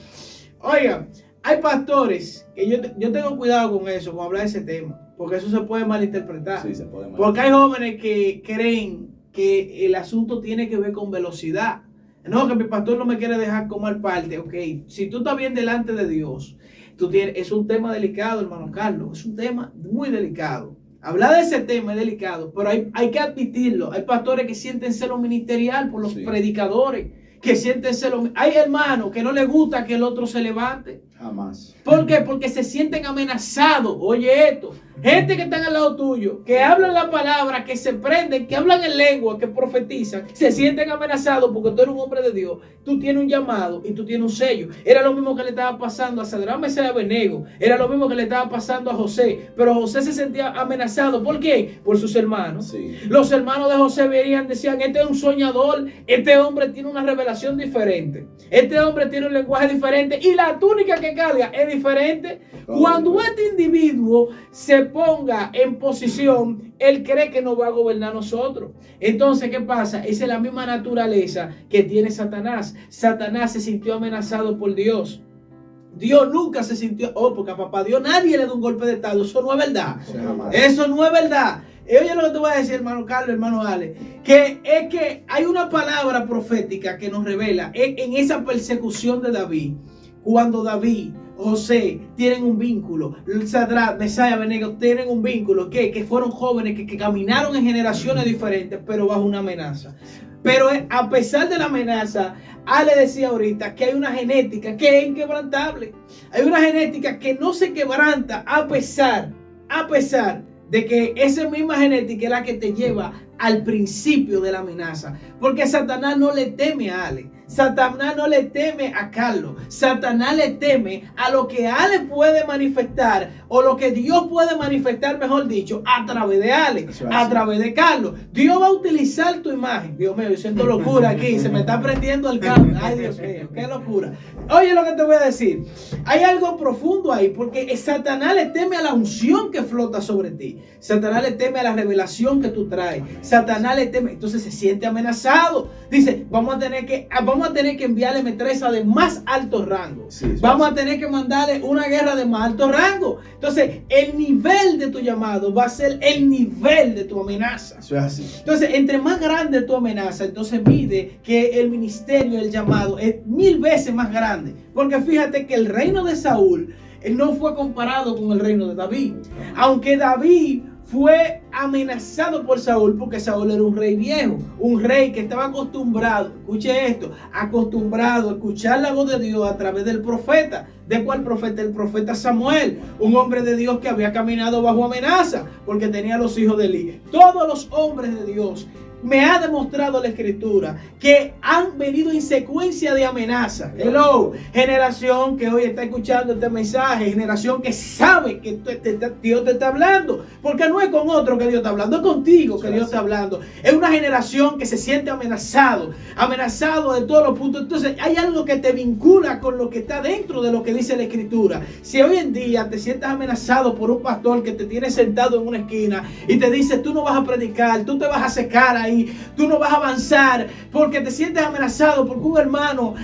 Oiga, hay pastores que yo tengo cuidado con eso, con hablar de ese tema, porque eso se puede malinterpretar. Sí, se puede malinterpretar. Porque hay jóvenes que creen que el asunto tiene que ver con velocidad. No, que mi pastor no me quiere dejar comer parte. Ok, si tú estás bien delante de Dios, es un tema delicado, hermano Carlos, es un tema muy delicado. Hablar de ese tema es delicado, pero hay que admitirlo. Hay pastores que sienten celo ministerial por los predicadores, que sienten celo. Hay hermanos que no les gusta que el otro se levante. Jamás. ¿Por qué? Porque se sienten amenazados. Oye esto, gente que están al lado tuyo, que hablan la palabra, que se prenden, que hablan en lengua, que profetizan, se sienten amenazados porque tú eres un hombre de Dios, tú tienes un llamado y tú tienes un sello. Era lo mismo que le estaba pasando a Sadrach, Mesach y Abednego, era lo mismo que le estaba pasando a José, pero José se sentía amenazado. ¿Por qué? Por sus hermanos. Sí. Los hermanos de José venían, decían, este es un soñador, este hombre tiene una revelación diferente, este hombre tiene un lenguaje diferente y la túnica que carga es diferente. Cuando este individuo se ponga en posición, él cree que nos va a gobernar nosotros. Entonces, ¿qué pasa? Esa es la misma naturaleza que tiene Satanás. Satanás se sintió amenazado por Dios. Dios nunca se sintió, porque a papá Dios nadie le da un golpe de estado. Eso no es verdad. Eso no es verdad. Oye lo que te voy a decir, hermano Carlos, hermano Ale, que es que hay una palabra profética que nos revela en esa persecución de David. Cuando David, José tienen un vínculo, Sadrach, Mesach y Abednego tienen un vínculo, que fueron jóvenes que caminaron en generaciones diferentes, pero bajo una amenaza. Pero a pesar de la amenaza, Ale decía ahorita que hay una genética que es inquebrantable. Hay una genética que no se quebranta a pesar de que esa misma genética es la que te lleva al principio de la amenaza. Porque Satanás no le teme a Ale. Satanás no le teme a Carlos. Satanás le teme a lo que Ale puede manifestar, o lo que Dios puede manifestar, mejor dicho, a través de Ale, a través de Carlos. Dios va a utilizar tu imagen. Dios mío, yo siento locura aquí, se me está prendiendo el cable. Ay, Dios mío, qué locura. Oye lo que te voy a decir. Hay algo profundo ahí, porque Satanás le teme a la unción que flota sobre ti. Satanás le teme a la revelación que tú traes. Satanás le teme, entonces se siente amenazado. Dice, vamos a tener que enviarle metresa de más alto rango. Vamos a tener que mandarle una guerra de más alto rango. Entonces, el nivel de tu llamado va a ser el nivel de tu amenaza. Eso es así. Entonces, entre más grande tu amenaza, entonces mide que el ministerio, el llamado, es 1000 veces más grande. Porque fíjate que el reino de Saúl no fue comparado con el reino de David. Aunque David fue amenazado por Saúl, porque Saúl era un rey viejo, un rey que estaba acostumbrado, escuche esto, acostumbrado a escuchar la voz de Dios a través del profeta. ¿De cuál profeta? El profeta Samuel, un hombre de Dios que había caminado bajo amenaza, porque tenía los hijos de Eli. Todos los hombres de Dios me ha demostrado la Escritura que han venido en secuencia de amenazas. Hello, generación que hoy está escuchando este mensaje, generación que sabe que Dios te está hablando, porque no es con otro que Dios está hablando, es contigo que Dios está hablando. Es una generación que se siente amenazado de todos los puntos. Entonces hay algo que te vincula con lo que está dentro de lo que dice la Escritura. Si hoy en día te sientes amenazado por un pastor que te tiene sentado en una esquina y te dice tú no vas a predicar, tú te vas a secar ahí, tú no vas a avanzar, porque te sientes amenazado porque un hermano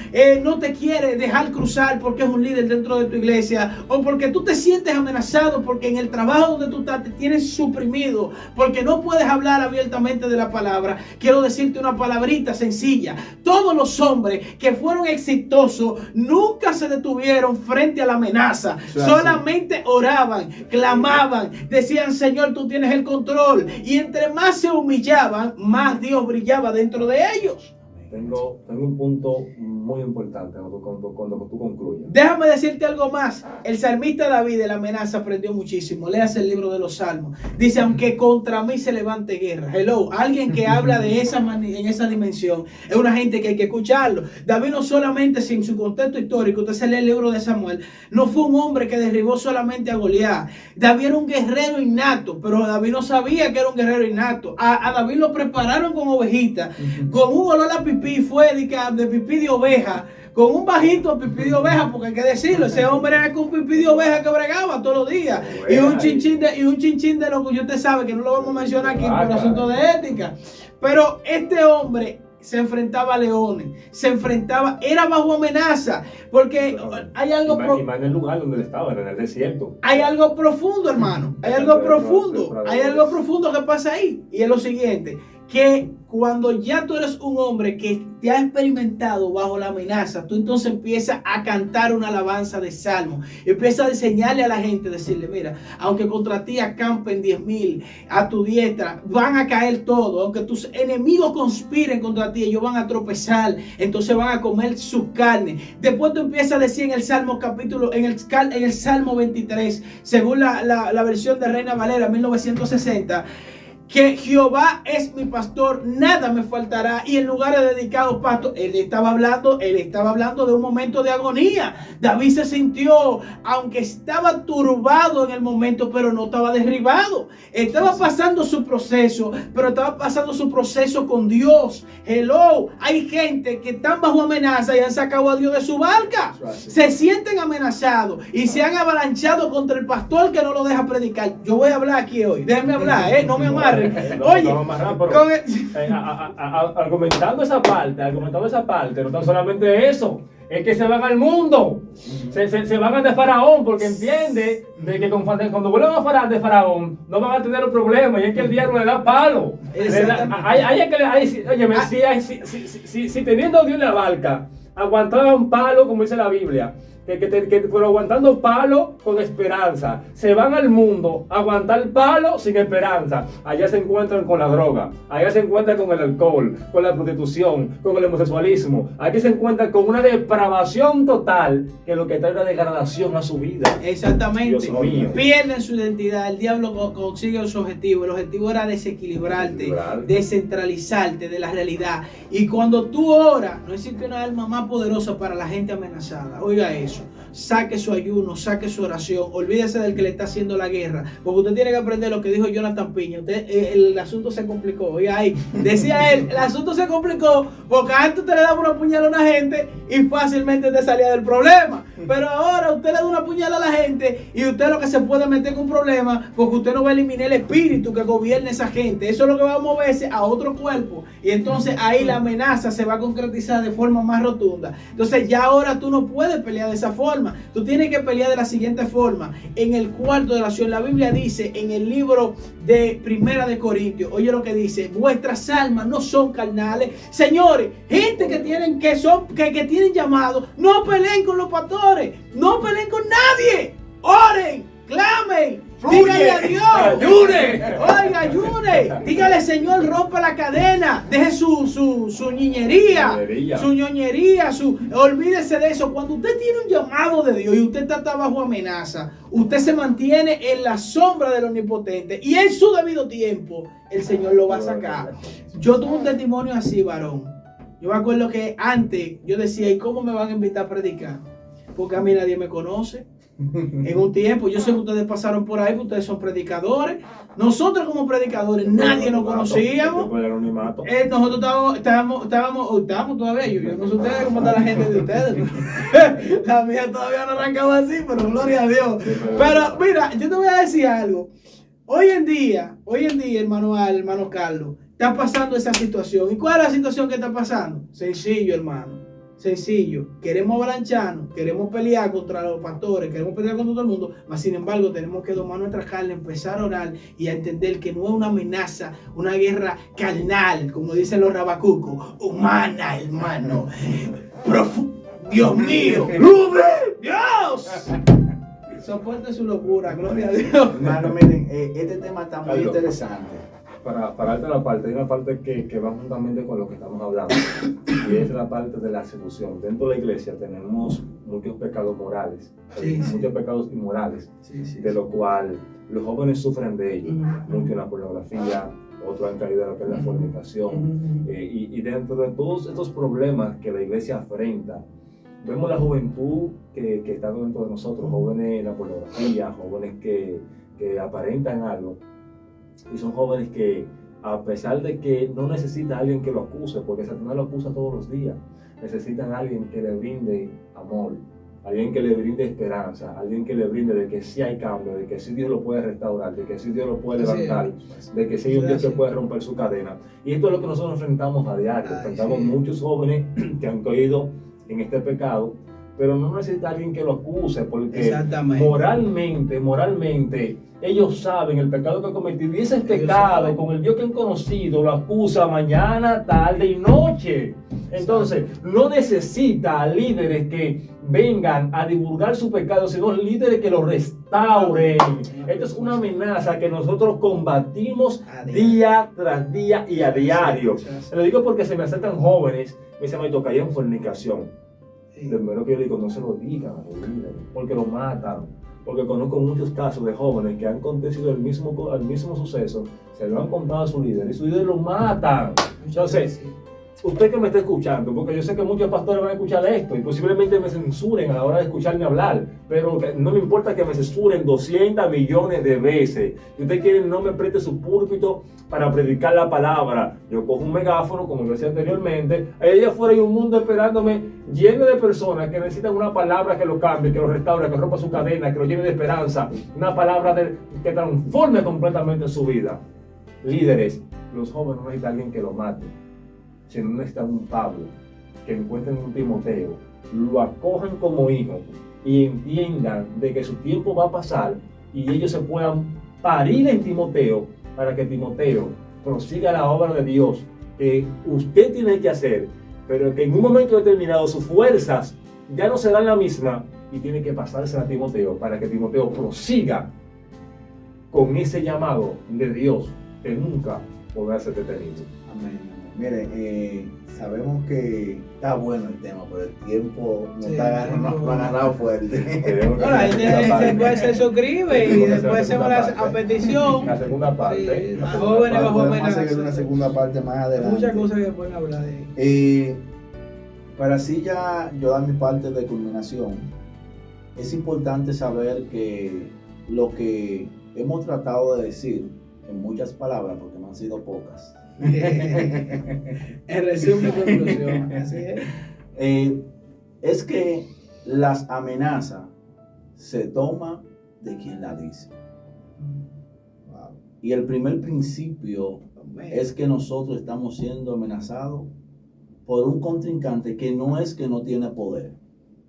no te quiere dejar cruzar porque es un líder dentro de tu iglesia, o porque tú te sientes amenazado porque en el trabajo donde tú estás te tienes suprimido porque no puedes hablar abiertamente de la palabra. Quiero decirte una palabrita sencilla: todos los hombres que fueron exitosos nunca se detuvieron frente a la amenaza, solamente oraban, clamaban, decían Señor, tú tienes el control, y entre más se humillaban, más Dios brillaba dentro de ellos. Tengo un punto muy importante cuando tú concluyas. Déjame decirte algo más. El salmista David de la amenaza aprendió muchísimo. Léase el libro de los Salmos. Dice, aunque contra mí se levante guerra. Hello, alguien que habla de en esa dimensión es una gente que hay que escucharlo. David no solamente, sin su contexto histórico, usted se lee el libro de Samuel, no fue un hombre que derribó solamente a Goliat. David era un guerrero innato, pero David no sabía que era un guerrero innato. A David lo prepararon con ovejita, con un olor a pipí, fue de pipí de oveja, con un bajito pipí de oveja, porque hay que decirlo, ese hombre era con pipí de oveja que bregaba todos los días, y un chinchín de lo que usted sabe, que no lo vamos a mencionar aquí por asunto de ética. Pero este hombre se enfrentaba a leones, era bajo amenaza, porque hay algo y más en el lugar donde estaba, en el desierto. Hay algo profundo, hermano, hay algo profundo que pasa ahí, y es lo siguiente, que cuando ya tú eres un hombre que te ha experimentado bajo la amenaza, tú entonces empiezas a cantar una alabanza de salmo, empiezas a enseñarle a la gente, decirle, mira, aunque contra ti acampen 10,000 a tu diestra, van a caer todos, aunque tus enemigos conspiren contra ti, ellos van a tropezar, entonces van a comer su carne. Después tú empiezas a decir en el Salmo en el Salmo 23, según la versión de Reina Valera 1960, que Jehová es mi pastor, nada me faltará, y en lugares dedicados pastos. Él estaba hablando de un momento de agonía. David se sintió, aunque estaba turbado en el momento, pero no estaba derribado. Estaba pasando su proceso, pero estaba pasando su proceso con Dios. Hello, hay gente que están bajo amenaza y han sacado a Dios de su barca. Se sienten amenazados y se han avalanchado contra el pastor que no lo deja predicar. Yo voy a hablar aquí hoy, déjenme hablar, no me amarren. Oye, argumentando esa parte, no tan solamente eso, es que se van al mundo, se van al de Faraón, porque entiende de que cuando vuelvan a Faraón de Faraón no van a tener los problemas, y es que el diablo le da palo. Si teniendo Dios en la barca aguantaban palo, como dice la Biblia, pero aguantando palo con esperanza, se van al mundo a aguantar palo sin esperanza. Allá se encuentran con la droga, allá se encuentran con el alcohol, con la prostitución, con el homosexualismo. Aquí se encuentran con una depravación total, que lo que trae una degradación a su vida. Exactamente. Pierden su identidad, el diablo consigue su objetivo. El objetivo era desequilibrarte, descentralizarte de la realidad. Y cuando tú oras, no existe una alma más poderosa para la gente amenazada. Oiga eso. Saque su ayuno, saque su oración, olvídese del que le está haciendo la guerra, porque usted tiene que aprender lo que dijo Jonathan Piña. El asunto se complicó, oiga ahí, decía él, el asunto se complicó porque antes usted le daba una puñalada a una gente y fácilmente te salía del problema, pero ahora usted le da una puñalada a la gente y usted lo que se puede meter con un problema, porque usted no va a eliminar el espíritu que gobierna esa gente. Eso es lo que va a moverse a otro cuerpo, y entonces ahí la amenaza se va a concretizar de forma más rotunda. Entonces ya ahora tú no puedes pelear de esa forma, tú tienes que pelear de la siguiente forma. En el cuarto de oración, la Biblia dice en el libro de Primera de Corintios, oye lo que dice: vuestras almas no son carnales. Señores, gente que tienen tienen llamado, no peleen con los pastores, no peleen con nadie, oren, clamen, Fluye. dígale a Dios. ¡Ayune! Oiga, ayune. Dígale, Señor, rompa la cadena. Deje su niñería, su ñoñería, olvídese de eso. Cuando usted tiene un llamado de Dios y usted está bajo amenaza, usted se mantiene en la sombra del Omnipotente y en su debido tiempo el Señor lo va a sacar. Yo tuve un testimonio así, varón. Yo me acuerdo que antes yo decía, ¿y cómo me van a invitar a predicar? Porque a mí nadie me conoce. En un tiempo, yo sé que ustedes pasaron por ahí, porque ustedes son predicadores. Nosotros como predicadores, nadie nos conocíamos. Nosotros estábamos todavía, yo no sé ustedes cómo está la gente de ustedes. La mía todavía no arrancaba así, pero gloria a Dios. Pero mira, yo te voy a decir algo. Hoy en día, hermano Carlos, está pasando esa situación. ¿Y cuál es la situación que está pasando? Sencillo, hermano. Sencillo, queremos avancharnos, queremos pelear contra los pastores, queremos pelear contra todo el mundo, mas sin embargo tenemos que domar nuestra carne, empezar a orar y a entender que no es una amenaza, una guerra carnal, como dicen los rabacucos, humana, hermano. Dios mío, Dios. Soporte su locura, gloria a Dios. Hermano, miren, este tema está muy interesante. Para darte la parte, hay una parte que va juntamente con lo que estamos hablando, y es la parte de la seducción. Dentro de la iglesia tenemos muchos pecados morales, muchos pecados inmorales, de lo cual los jóvenes sufren de ellos, mucho en la pornografía, otros han caído en lo que es la fornicación, y dentro de todos estos problemas que la iglesia afrenta, vemos la juventud que está dentro de nosotros, jóvenes en la pornografía, jóvenes que aparentan algo. Y son jóvenes que, a pesar de que no necesita a alguien que lo acuse, porque Satanás lo acusa todos los días, necesitan a alguien que le brinde amor, alguien que le brinde esperanza, alguien que le brinde de que sí hay cambio, de que sí Dios lo puede restaurar, de que sí Dios lo puede levantar, de que sí hay un Dios que puede romper su cadena. Y esto es lo que nosotros enfrentamos a diario. Enfrentamos muchos jóvenes que han caído en este pecado, pero no necesita alguien que lo acuse, porque moralmente ellos saben el pecado que han cometido, y ese pecado con el Dios que han conocido lo acusa mañana, tarde y noche. Entonces no necesita líderes que vengan a divulgar su pecado, sino líderes que lo restauren. Esto es una amenaza que nosotros combatimos día tras día y a diario. Lo digo porque se me acercan jóvenes, me dicen, me caí en fornicación. Lo primero que yo digo, no se lo digan a los líderes, porque lo matan. Porque conozco muchos casos de jóvenes que han acontecido el mismo suceso, se lo han contado a su líder y su líder lo matan. Entonces, usted que me está escuchando, porque yo sé que muchos pastores van a escuchar esto y posiblemente me censuren a la hora de escucharme hablar, pero no me importa que me censuren 200 millones de veces. Si usted quiere, no me preste su púlpito para predicar la palabra. Yo cojo un megáfono, como lo decía anteriormente, allá afuera hay un mundo esperándome lleno de personas que necesitan una palabra que lo cambie, que lo restaure, que rompa su cadena, que lo llene de esperanza, una palabra que transforme completamente su vida. Líderes, los jóvenes no necesitan alguien que lo mate, sino necesitan un Pablo, que encuentren un Timoteo, lo acojan como hijo y entiendan de que su tiempo va a pasar y ellos se puedan parir en Timoteo para que Timoteo prosiga la obra de Dios que usted tiene que hacer, pero que en un momento determinado sus fuerzas ya no serán la misma y tiene que pasarse a Timoteo para que Timoteo prosiga con ese llamado de Dios que nunca podrá ser detenido. Amén. Mire, sabemos que está bueno el tema, pero el tiempo nos ha agarrado fuerte. Después se suscribe y después hacemos la petición. La segunda parte. Jóvenes bajo amenaza. Vamos a seguir amenaza. una segunda parte más adelante. Muchas cosas que pueden hablar de ahí. Para así ya yo dar mi parte de culminación, es importante saber que lo que hemos tratado de decir en muchas palabras, porque no han sido pocas, En resumen y conclusión, así es que las amenazas se toman de quien la dice. Y el primer principio es que nosotros estamos siendo amenazados por un contrincante que no es que no tiene poder,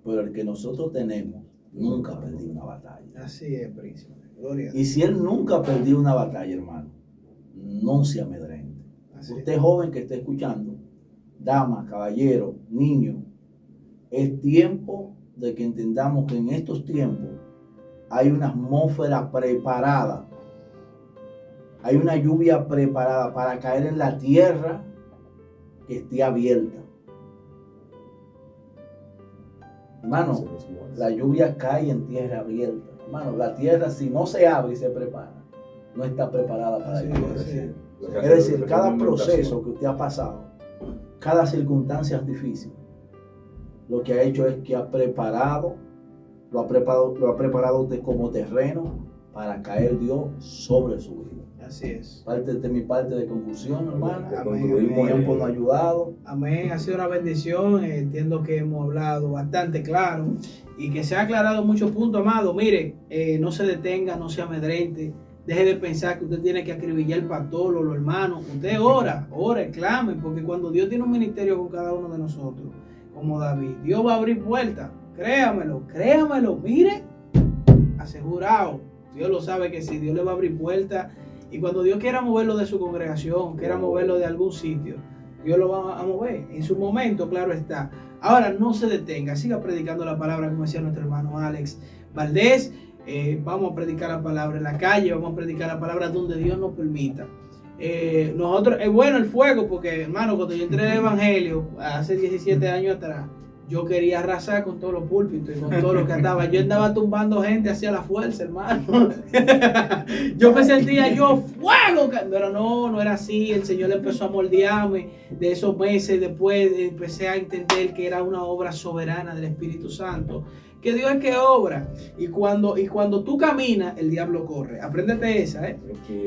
pero el que nosotros tenemos nunca perdió una batalla. Así es, príncipe. Gloria. Y si él nunca perdió una batalla, hermano, no se amedrente. Usted joven que esté escuchando, dama, caballero, niño, es tiempo de que entendamos que en estos tiempos hay una atmósfera preparada. Hay una lluvia preparada para caer en la tierra que esté abierta. Hermano, la lluvia cae en tierra abierta. Hermano, la tierra, si no se abre y se prepara, no está preparada para la lluvia. Es decir, cada proceso que usted ha pasado, cada circunstancia difícil, lo que ha hecho es que lo ha preparado usted como terreno para caer Dios sobre su vida. Así es. Parte de mi parte de conclusión, hermano. Amén. El tiempo nos ha ayudado. Amén. Ha sido una bendición. Entiendo que hemos hablado bastante claro y que se ha aclarado muchos puntos, amado. Mire, no se detenga, no se amedrente. Deje de pensar que usted tiene que acribillar el pastor o los hermanos. Usted ora, clame, porque cuando Dios tiene un ministerio con cada uno de nosotros, como David, Dios va a abrir puertas. Créamelo, mire, asegurado. Dios lo sabe que sí, Dios le va a abrir puertas. Y cuando Dios quiera moverlo de su congregación, quiera moverlo de algún sitio, Dios lo va a mover. En su momento, claro está. Ahora no se detenga, siga predicando la palabra, como decía nuestro hermano Alex Valdés. Vamos a predicar la palabra en la calle, vamos a predicar la palabra donde Dios nos permita. Nosotros, es bueno el fuego, porque hermano, cuando yo entré al evangelio hace 17 años atrás, yo quería arrasar con todos los púlpitos y con todo lo que andaba. Yo andaba tumbando gente hacia la fuerza, hermano. Yo me sentía fuego, pero no era así. El Señor empezó a moldearme. De esos meses después empecé a entender que era una obra soberana del Espíritu Santo. Que Dios es que obra. Y cuando tú caminas, el diablo corre. Apréndete esa, ¿eh?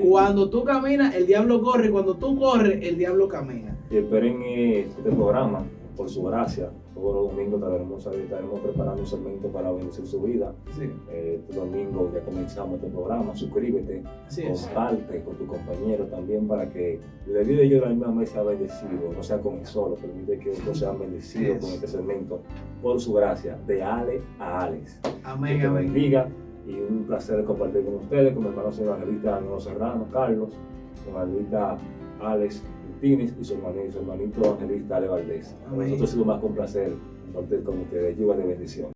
Cuando tú caminas, el diablo corre. Y cuando tú corres, el diablo camina. Y esperen este programa, por su gracia. Todos los domingos estaremos preparando un segmento para bendecir su vida. Sí. Este domingo ya comenzamos este programa. Suscríbete, comparte con tu compañero también para que la vida de yo la misma vez sea bendecido, no sea con él solo. Permite que otros sean bendecidos con este segmento por su gracia, de Ale a Alex. Amén. Que te bendiga y un placer compartir con ustedes, con mi hermano evangelista Daniel Serrano, Carlos, con el evangelista Alex y su hermanito evangelista Ale Valdés. Nosotros ha sido más que un placer compartir con ustedes. Lluvia de bendición.